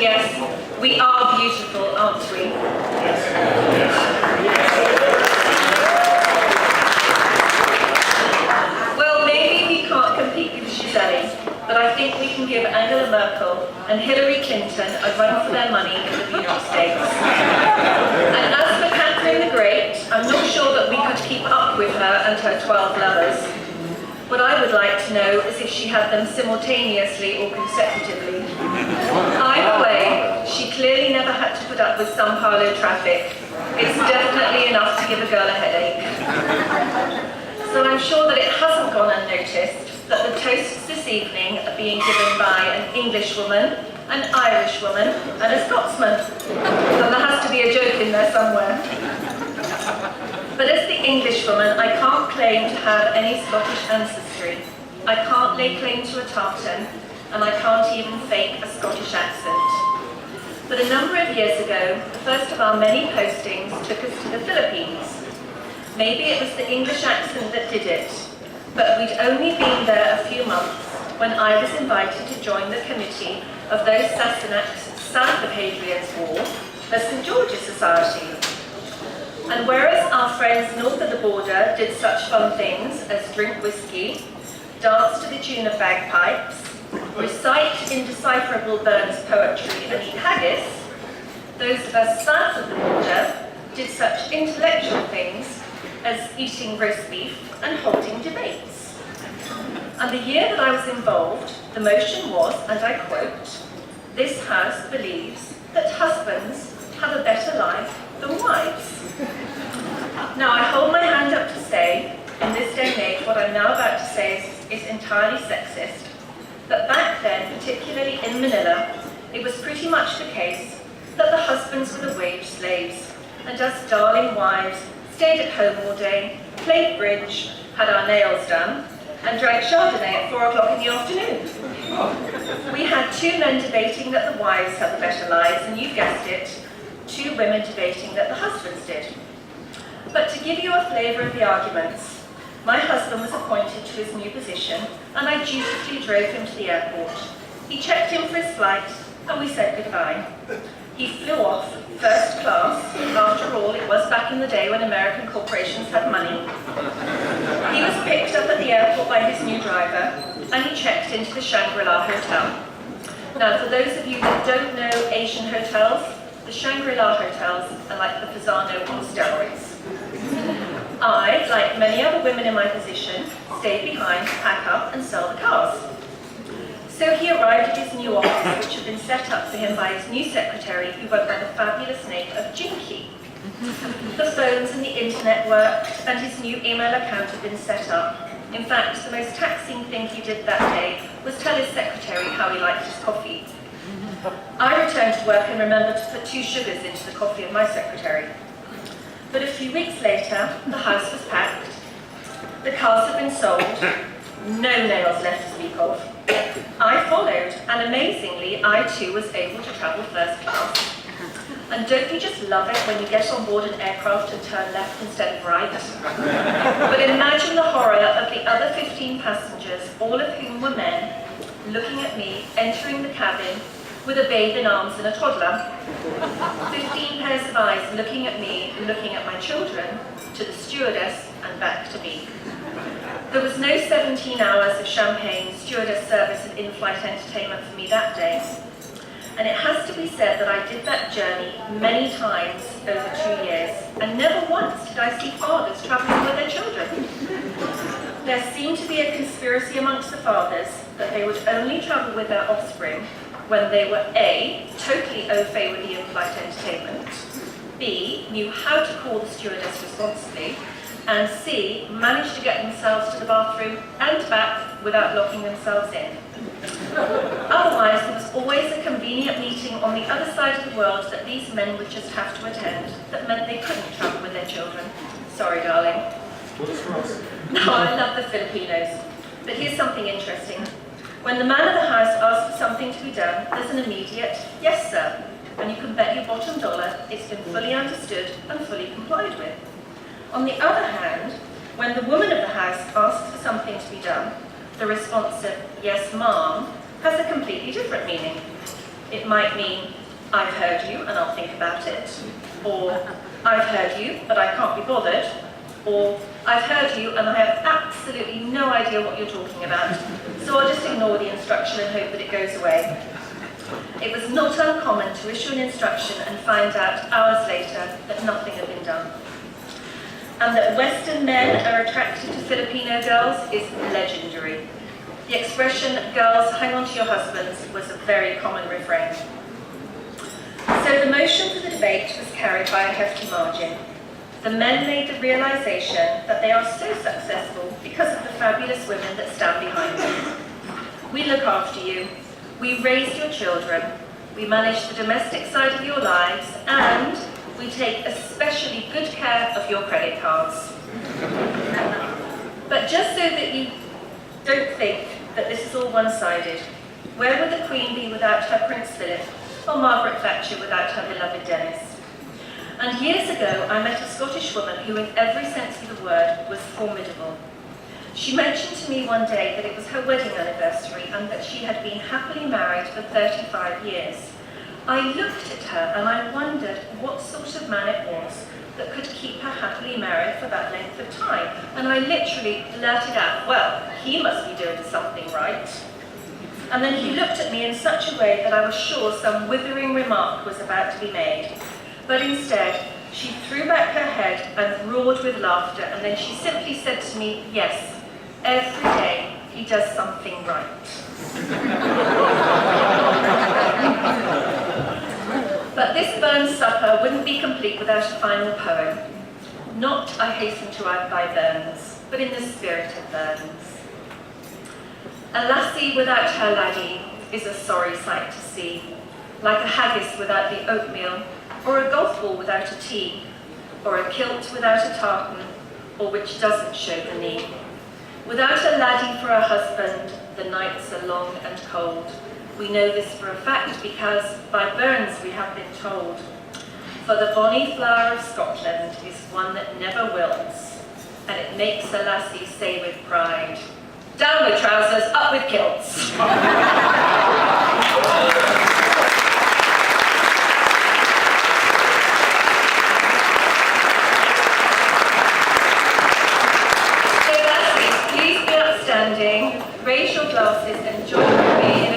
Yes, we are beautiful, aren't we? Well, maybe we can't compete with Gisele, but I think we can give Angela Merkel and Hillary Clinton a run for their money in the future states. And as for Catherine the Great, I'm not sure that we could keep up with her and her 12 lovers. What I would like to know is if she had them simultaneously or consecutively. Either way, she clearly never had to put up with São Paulo traffic. It's definitely enough to give a girl a headache. So I'm sure that it hasn't gone unnoticed that the toasts this evening are being given by an English woman, an Irish woman, and a Scotsman. And there has to be a joke in there somewhere. But as the Englishwoman, I can't claim to have any Scottish ancestry. I can't lay claim to a tartan, and I can't even fake a Scottish accent. But a number of years ago, the first of our many postings took us to the Philippines. Maybe it was the English accent that did it, but we'd only been there a few months when I was invited to join the committee of those Sassenachs south of Hadrian's Wall, the St. George's Society. And whereas our friends north of the border did such fun things as drink whiskey, dance to the tune of bagpipes, recite indecipherable Burns poetry and eat haggis, those of us south of the border did such intellectual things as eating roast beef and holding debates. And the year that I was involved, the motion was, and I quote, "This House believes that husbands have a better life than wives." Now, I hold my hand up to say, in this day and age, what I'm now about to say is entirely sexist. But back then, particularly in Manila, it was pretty much the case that the husbands were the wage slaves, and us darling wives stayed at home all day, played bridge, had our nails done, and drank Chardonnay at 4 o'clock in the afternoon. We had 2 men debating that the wives had the better lives, and you guessed it, 2 women debating that the husbands did. But to give you a flavour of the arguments, my husband was appointed to his new position, and I dutifully drove him to the airport. He checked in for his flight, and we said goodbye. He flew off, first class. After all, it was back in the day when American corporations had money. He was picked up at the airport by his new driver, and he checked into the Shangri-La Hotel. Now, for those of you that don't know Asian hotels, the Shangri-La hotels are like the Pisano on steroids. I, like many other women in my position, stayed behind to pack up and sell the cars. So he arrived at his new office, which had been set up for him by his new secretary, who went by the fabulous name of Jinky. The phones and the internet worked, and his new email account had been set up. In fact, the most taxing thing he did that day was tell his secretary how he liked his coffee. I returned to work and remembered to put 2 sugars into the coffee of my secretary. But a few weeks later, the house was packed, the cars had been sold, no nails left to speak of. I followed, and amazingly, I too was able to travel first class. And don't you just love it when you get on board an aircraft and turn left instead of right? But imagine the horror of the other 15 passengers, all of whom were men, looking at me, entering the cabin, with a babe in arms and a toddler. 15 pairs of eyes looking at me, looking at my children, to the stewardess, and back to me. There was no 17 hours of champagne, stewardess service, and in-flight entertainment for me that day. And it has to be said that I did that journey many times over 2 years, and never once did I see fathers travelling with their children. There seemed to be a conspiracy amongst the fathers that they would only travel with their offspring when they were A, totally au fait with the in-flight entertainment, B, knew how to call the stewardess responsibly, and C, managed to get themselves to the bathroom and back without locking themselves in. Otherwise, there was always a convenient meeting on the other side of the world that these men would just have to attend, that meant they couldn't travel with their children. Sorry, darling. No, I love the Filipinos. But here's something interesting. When the man of the house asks for something to be done, there's an immediate, "Yes, sir," and you can bet your bottom dollar it's been fully understood and fully complied with. On the other hand, when the woman of the house asks for something to be done, the response of "Yes, ma'am" has a completely different meaning. It might mean, I've heard you and I'll think about it. Or, I've heard you, but I can't be bothered. Or, I've heard you and I have absolutely no idea what you're talking about, so I'll just ignore the instruction and hope that it goes away. It was not uncommon to issue an instruction and find out hours later that nothing had been done. And that Western men are attracted to Filipino girls is legendary. The expression, girls, hang on to your husbands, was a very common refrain. So the motion for the debate was carried by a hefty margin. The men made the realization that they are so successful because of the fabulous women that stand behind them. We look after you, we raise your children, we manage the domestic side of your lives, and we take especially good care of your credit cards. But just so that you don't think that this is all one-sided, where would the Queen be without her Prince Philip, or Margaret Thatcher without her beloved Dennis? And years ago, I met a Scottish woman who, in every sense of the word, was formidable. She mentioned to me one day that it was her wedding anniversary and that she had been happily married for 35 years. I looked at her and I wondered what sort of man it was that could keep her happily married for that length of time. And I literally blurted out, well, he must be doing something right. And then he looked at me in such a way that I was sure some withering remark was about to be made. But instead, she threw back her head and roared with laughter, and then she simply said to me, yes, every day he does something right. But this Burns supper wouldn't be complete without a final poem. Not, I hasten to add, by Burns, but in the spirit of Burns. A lassie without her laddie is a sorry sight to see, like a haggis without the oatmeal, or a golf ball without a tee, or a kilt without a tartan, or which doesn't show the knee. Without a laddie for a husband, the nights are long and cold. We know this for a fact because by Burns we have been told. For the bonny flower of Scotland is one that never wilts, and it makes a lassie say with pride, down with trousers, up with kilts. Raise your glasses and join with me